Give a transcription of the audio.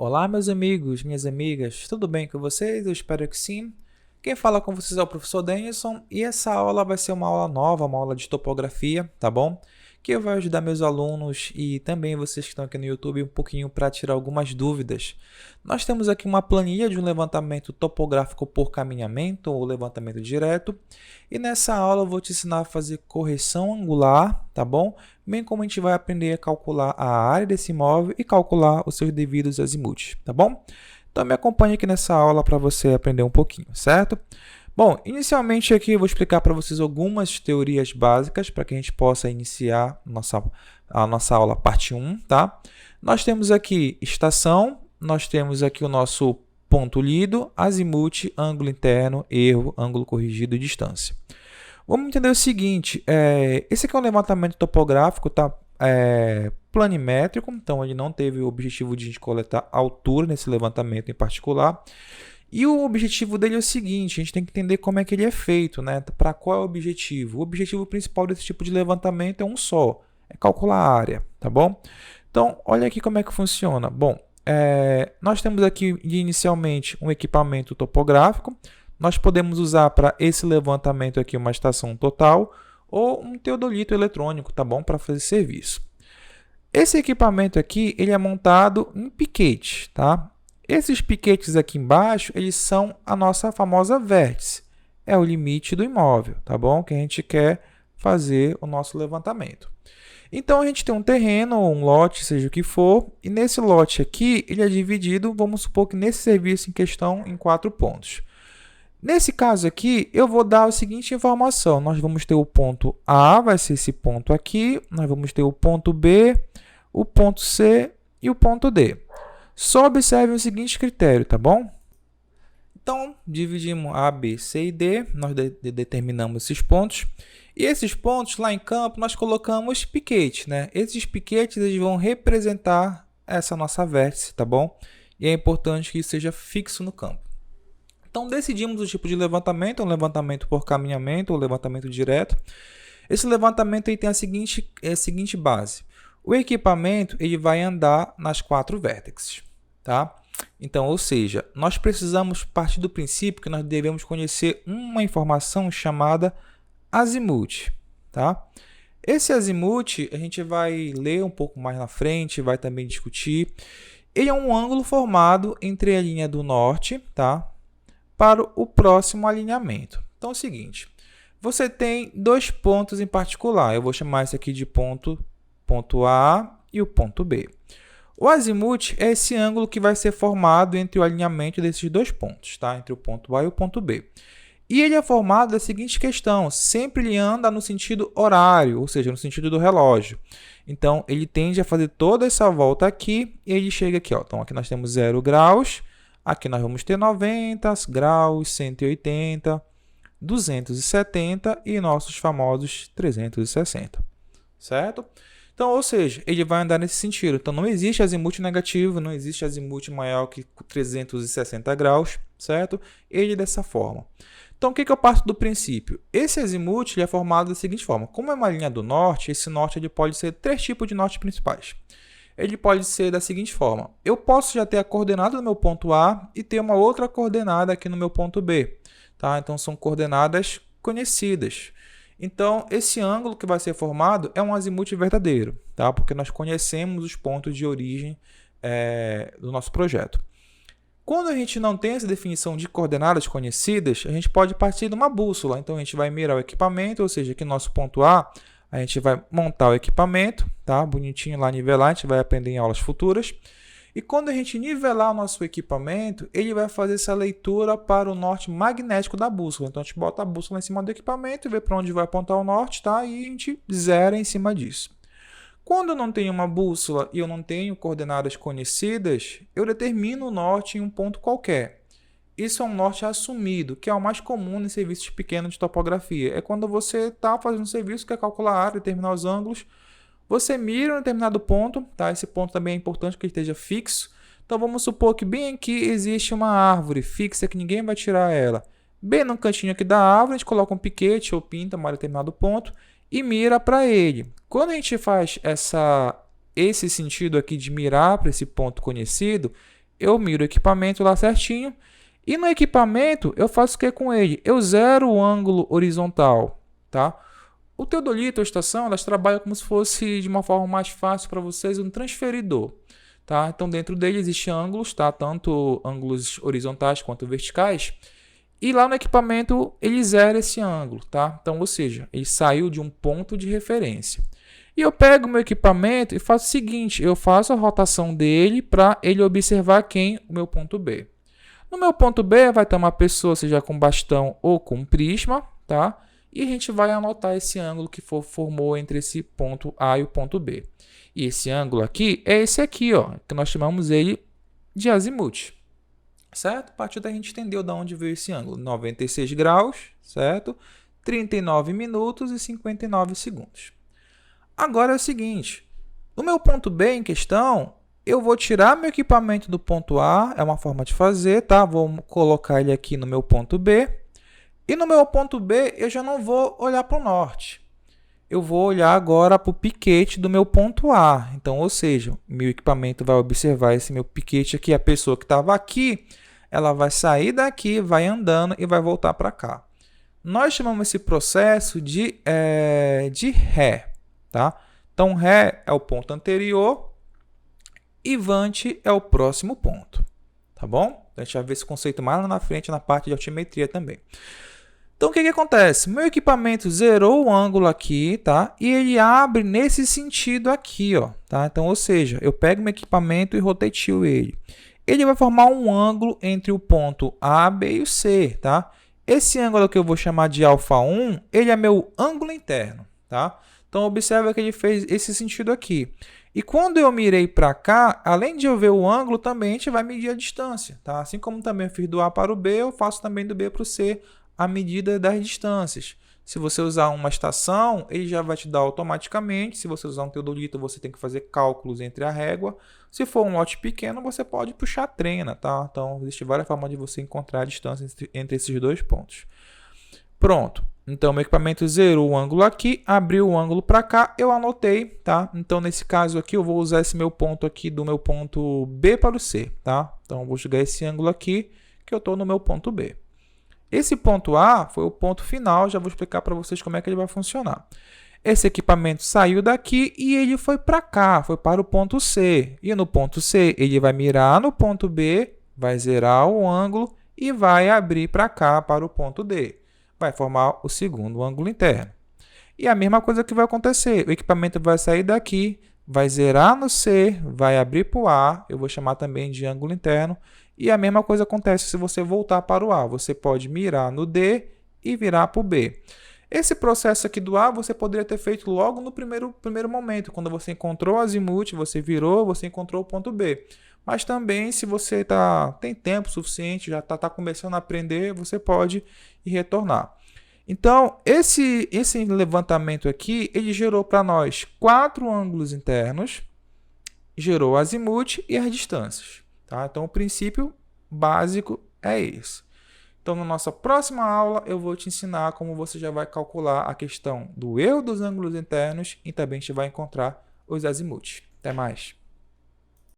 Olá, meus amigos, minhas amigas, tudo bem com vocês? Eu espero que sim. Quem fala com vocês é o professor Denilson e essa aula vai ser uma aula nova, uma aula de topografia, tá bom? Que vai ajudar meus alunos e também vocês que estão aqui no YouTube um pouquinho para tirar algumas dúvidas. Nós temos aqui uma planilha de um levantamento topográfico por caminhamento ou levantamento direto e nessa aula eu vou te ensinar a fazer correção angular, tá bom? Bem como a gente vai aprender a calcular a área desse imóvel e calcular os seus devidos azimuths, tá bom? Então me acompanhe aqui nessa aula para você aprender um pouquinho, certo? Bom, inicialmente aqui eu vou explicar para vocês algumas teorias básicas para que a gente possa iniciar a nossa aula parte 1, tá? Nós temos aqui estação, nós temos aqui o nosso ponto lido, azimuth, ângulo interno, erro, ângulo corrigido e distância. Vamos entender o seguinte, esse aqui é um levantamento topográfico, tá? Planimétrico, então ele não teve o objetivo de a gente coletar altura nesse levantamento em particular. E o objetivo dele é o seguinte, a gente tem que entender como é que ele é feito, né? Para qual é o objetivo? O objetivo principal desse tipo de levantamento é um só, é calcular a área, tá bom? Então, olha aqui como é que funciona. Bom, nós temos aqui inicialmente um equipamento topográfico, nós podemos usar para esse levantamento aqui uma estação total ou um teodolito eletrônico, tá bom? Para fazer serviço. Esse equipamento aqui, ele é montado em piquete, tá? Esses piquetes aqui embaixo, eles são a nossa famosa vértice. É o limite do imóvel, tá bom? Que a gente quer fazer o nosso levantamento. Então, a gente tem um terreno, ou um lote, seja o que for, e nesse lote aqui, ele é dividido, vamos supor que nesse serviço em questão, em 4 pontos. Nesse caso aqui, eu vou dar a seguinte informação. Nós vamos ter o ponto A, vai ser esse ponto aqui, nós vamos ter o ponto B, o ponto C e o ponto D. Só observe o seguinte critério, tá bom? Então, dividimos A, B, C e D, nós determinamos esses pontos. E esses pontos, lá em campo, nós colocamos piquete, né? Esses piquetes eles vão representar essa nossa vértice, tá bom? E é importante que isso seja fixo no campo. Então, decidimos o tipo de levantamento, um levantamento por caminhamento ou levantamento direto. Esse levantamento aí tem a seguinte base. O equipamento ele vai andar nas 4 vértices, tá? Então, ou seja, nós precisamos partir do princípio que nós devemos conhecer uma informação chamada azimuth, tá? Esse azimuth a gente vai ler um pouco mais na frente, vai também discutir. Ele é um ângulo formado entre a linha do norte, tá? Para o próximo alinhamento. Então, é o seguinte, você tem 2 pontos em particular. Eu vou chamar esse aqui de ponto A e o ponto B. O azimuth é esse ângulo que vai ser formado entre o alinhamento desses 2 pontos, tá? Entre o ponto A e o ponto B. E ele é formado da seguinte questão, sempre ele anda no sentido horário, ou seja, no sentido do relógio. Então, ele tende a fazer toda essa volta aqui e ele chega aqui, ó. Então, aqui nós temos 0 graus, aqui nós vamos ter 90 graus, 180, 270 e nossos famosos 360, certo? Então, ou seja, ele vai andar nesse sentido. Então, não existe azimuth negativo, não existe azimuth maior que 360 graus, certo? Ele é dessa forma. Então, o que eu parto do princípio? Esse azimuth ele é formado da seguinte forma. Como é uma linha do norte, esse norte ele pode ser 3 tipos de norte principais. Ele pode ser da seguinte forma. Eu posso já ter a coordenada do meu ponto A e ter uma outra coordenada aqui no meu ponto B. Tá? Então, são coordenadas conhecidas. Então, esse ângulo que vai ser formado é um azimuth verdadeiro, tá? Porque nós conhecemos os pontos de origem do nosso projeto. Quando a gente não tem essa definição de coordenadas conhecidas, a gente pode partir de uma bússola. Então, a gente vai mirar o equipamento, ou seja, aqui no nosso ponto A, a gente vai montar o equipamento, tá? Bonitinho lá, nivelar, a gente vai aprender em aulas futuras. E quando a gente nivelar o nosso equipamento, ele vai fazer essa leitura para o norte magnético da bússola. Então, a gente bota a bússola em cima do equipamento e vê para onde vai apontar o norte, tá? E a gente zera em cima disso. Quando eu não tenho uma bússola e eu não tenho coordenadas conhecidas, eu determino o norte em um ponto qualquer. Isso é um norte assumido, que é o mais comum em serviços pequenos de topografia. É quando você está fazendo um serviço, quer calcular a área, determinar os ângulos, você mira em um determinado ponto, tá? Esse ponto também é importante que ele esteja fixo. Então, vamos supor que bem aqui existe uma árvore fixa que ninguém vai tirar ela. Bem no cantinho aqui da árvore, a gente coloca um piquete ou pinta um determinado ponto e mira para ele. Quando a gente faz esse sentido aqui de mirar para esse ponto conhecido, eu miro o equipamento lá certinho. E no equipamento, eu faço o que com ele? Eu zero o ângulo horizontal, tá? O teodolito, a estação, elas trabalham como se fosse de uma forma mais fácil para vocês um transferidor, tá? Então, dentro dele existem ângulos, tá? Tanto ângulos horizontais quanto verticais. E lá no equipamento, ele zera esse ângulo, tá? Então, ou seja, ele saiu de um ponto de referência. E eu pego o meu equipamento e faço o seguinte, eu faço a rotação dele para ele observar quem? O meu ponto B. No meu ponto B vai ter uma pessoa, seja com bastão ou com prisma, tá? E a gente vai anotar esse ângulo que formou entre esse ponto A e o ponto B. E esse ângulo aqui é esse aqui, ó, que nós chamamos ele de azimuth, certo? A partir daí a gente entendeu de onde veio esse ângulo. 96 graus, certo? 39 minutos e 59 segundos. Agora é o seguinte, no meu ponto B em questão, eu vou tirar meu equipamento do ponto A, é uma forma de fazer, tá? Vou colocar ele aqui no meu ponto B. E no meu ponto B, eu já não vou olhar para o norte. Eu vou olhar agora para o piquete do meu ponto A. Então, ou seja, meu equipamento vai observar esse meu piquete aqui. A pessoa que estava aqui, ela vai sair daqui, vai andando e vai voltar para cá. Nós chamamos esse processo de ré, tá? Então, ré é o ponto anterior. E vante é o próximo ponto, tá bom? A gente vai ver esse conceito mais lá na frente, na parte de altimetria também. Então, o que acontece? Meu equipamento zerou o ângulo aqui, tá? E ele abre nesse sentido aqui, ó, tá? Então, ou seja, eu pego meu equipamento e rotatio ele. Ele vai formar um ângulo entre o ponto A, B e o C, tá? Esse ângulo que eu vou chamar de α1, ele é meu ângulo interno, tá? Então, observa que ele fez esse sentido aqui. E quando eu mirei para cá, além de eu ver o ângulo, também a gente vai medir a distância, tá? Assim como também eu fiz do A para o B, eu faço também do B para o C a medida das distâncias. Se você usar uma estação, ele já vai te dar automaticamente. Se você usar um teodolito, você tem que fazer cálculos entre a régua. Se for um lote pequeno, você pode puxar a trena, tá? Então, existem várias formas de você encontrar a distância entre esses dois pontos. Pronto. Então, meu equipamento zerou o ângulo aqui, abriu o ângulo para cá, eu anotei, tá? Então, nesse caso aqui, eu vou usar esse meu ponto aqui do meu ponto B para o C, tá? Então, eu vou jogar esse ângulo aqui, que eu estou no meu ponto B. Esse ponto A foi o ponto final, já vou explicar para vocês como é que ele vai funcionar. Esse equipamento saiu daqui e ele foi para cá, foi para o ponto C. E no ponto C, ele vai mirar no ponto B, vai zerar o ângulo e vai abrir para cá, para o ponto D. Vai formar o segundo ângulo interno. E a mesma coisa que vai acontecer, o equipamento vai sair daqui, vai zerar no C, vai abrir para o A, eu vou chamar também de ângulo interno, e a mesma coisa acontece se você voltar para o A, você pode mirar no D e virar para o B. Esse processo aqui do A você poderia ter feito logo no primeiro momento, quando você encontrou o azimuth, você virou, você encontrou o ponto B. Mas também, se você tem tempo suficiente, já está começando a aprender, você pode ir retornar. Então, esse levantamento aqui, ele gerou para nós 4 ângulos internos, gerou o azimuth e as distâncias. Tá? Então, o princípio básico é esse. Então, na nossa próxima aula, eu vou te ensinar como você já vai calcular a questão do erro dos ângulos internos e também a gente vai encontrar os azimuths. Até mais!